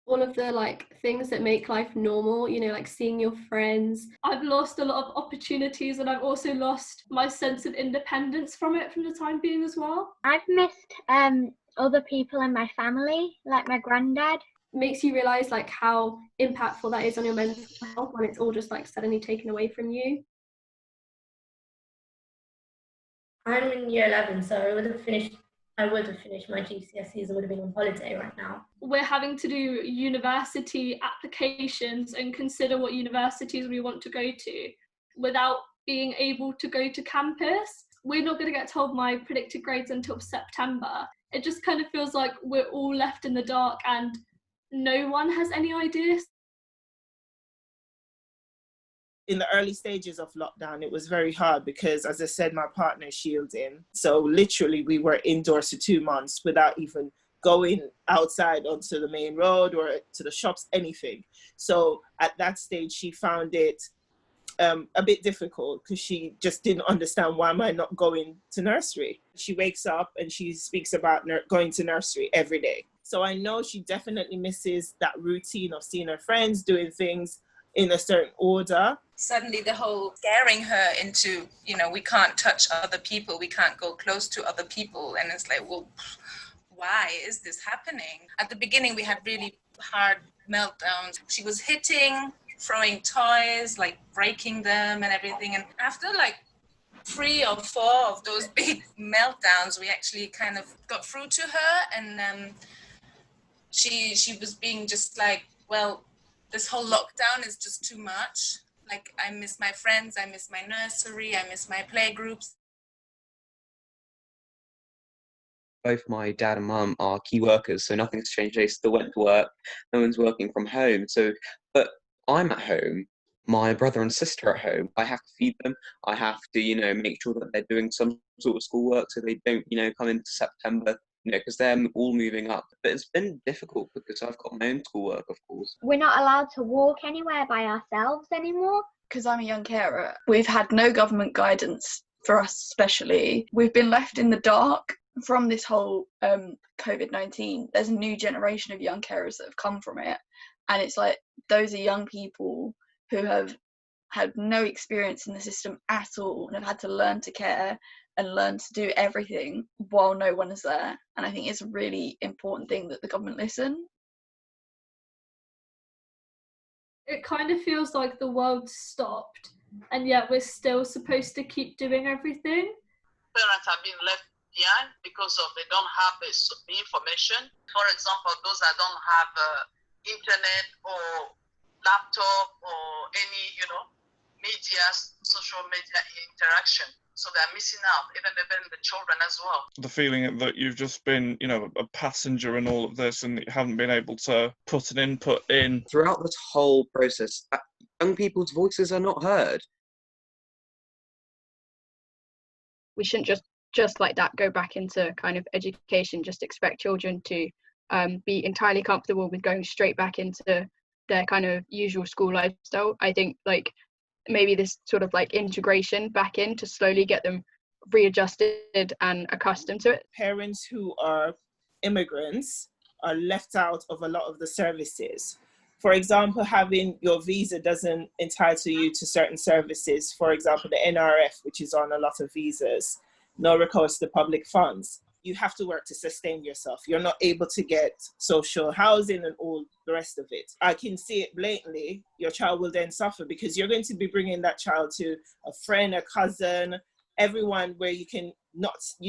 all of the like things that make life normal, you know, like seeing your friends. I've lost a lot of opportunities, and I've also lost my sense of independence from it from the time being as well. I've missed other people in my family, like my granddad. Makes you realize like how impactful that is on your mental health when it's all just like suddenly taken away from you. I'm in year 11, so I would have finished my GCSEs and would have been on holiday right now. We're having to do university applications and consider what universities we want to go to without being able to go to campus. We're not going to get told my predicted grades until September. It just kind of feels like we're all left in the dark and no one has any ideas. In the early stages of lockdown, it was very hard because, as I said, my partner is shielding. So literally we were indoors for 2 months without even going outside onto the main road or to the shops, anything. So at that stage, she found it a bit difficult because she just didn't understand, why am I not going to nursery? She wakes up and she speaks about going to nursery every day. So I know she definitely misses that routine of seeing her friends, doing things in a certain order. Suddenly the whole scaring her into, we can't touch other people, we can't go close to other people. And it's like, well, why is this happening? At the beginning, we had really hard meltdowns. She was hitting, throwing toys, like breaking them and everything. And after like 3 or 4 of those big meltdowns, we actually kind of got through to her. And she was being just like, well, this whole lockdown is just too much. Like, I miss my friends, I miss my nursery, I miss my playgroups. Both my dad and mum are key workers, so nothing's changed. They still went to work. No one's working from home. But I'm at home. My brother and sister are at home. I have to feed them. I have to, make sure that they're doing some sort of schoolwork so they don't, come into September, because they're all moving up. But it's been difficult because I've got my own schoolwork, of course. We're not allowed to walk anywhere by ourselves anymore. Because I'm a young carer, we've had no government guidance for us especially. We've been left in the dark from this whole COVID-19. There's a new generation of young carers that have come from it. And it's like, those are young people who have had no experience in the system at all and have had to learn to care and learn to do everything while no one is there. And I think it's a really important thing that the government listen. It kind of feels like the world stopped, and yet we're still supposed to keep doing everything. Parents have been left behind because of they don't have the information. For example, those that don't have internet or laptop or any, media, social media interaction. So they're missing out, even the children as well. The feeling that you've just been, a passenger in all of this and that you haven't been able to put an input in. Throughout this whole process, young people's voices are not heard. We shouldn't just like that go back into kind of education, just expect children to be entirely comfortable with going straight back into their kind of usual school lifestyle. I think like maybe this sort of like integration back in to slowly get them readjusted and accustomed to it. Parents who are immigrants are left out of a lot of the services. For example, having your visa doesn't entitle you to certain services. For example, the NRF, which is on a lot of visas, no recourse to public funds. You have to work to sustain yourself. You're not able to get social housing and all the rest of it. I can see it blatantly. Your child will then suffer because you're going to be bringing that child to a friend, a cousin, everyone where you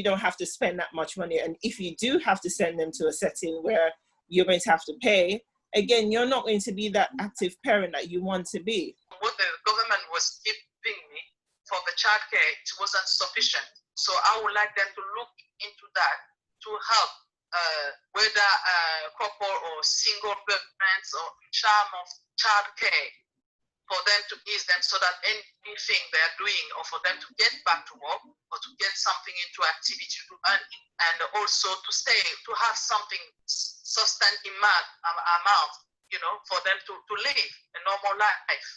don't have to spend that much money. And if you do have to send them to a setting where you're going to have to pay, again, you're not going to be that active parent that you want to be. What the government was giving me for the childcare, it wasn't sufficient. So I would like them to look into that to help whether couple or single parents or child of childcare, for them to ease them so that anything they're doing or for them to get back to work or to get something into activity to earn, and also to have something sustained amount, for them to live a normal life.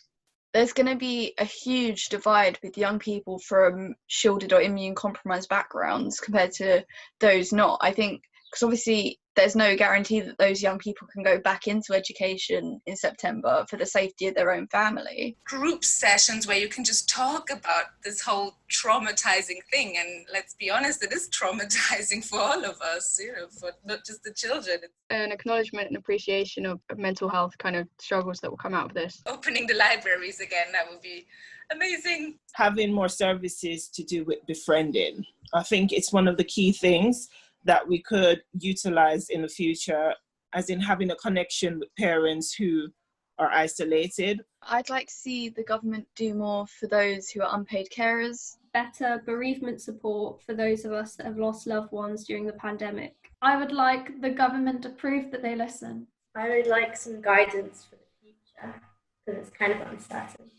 There's going to be a huge divide with young people from shielded or immune compromised backgrounds compared to those not. I think because obviously there's no guarantee that those young people can go back into education in September for the safety of their own family. Group sessions where you can just talk about this whole traumatizing thing, and let's be honest, it is traumatizing for all of us, you know, for not just the children. An acknowledgement and appreciation of mental health kind of struggles that will come out of this. Opening the libraries again, that would be amazing. Having more services to do with befriending. I think it's one of the key things that we could utilize in the future, as in having a connection with parents who are isolated. I'd like to see the government do more for those who are unpaid carers. Better bereavement support for those of us that have lost loved ones during the pandemic. I would like the government to prove that they listen. I would like some guidance for the future, because it's kind of uncertain.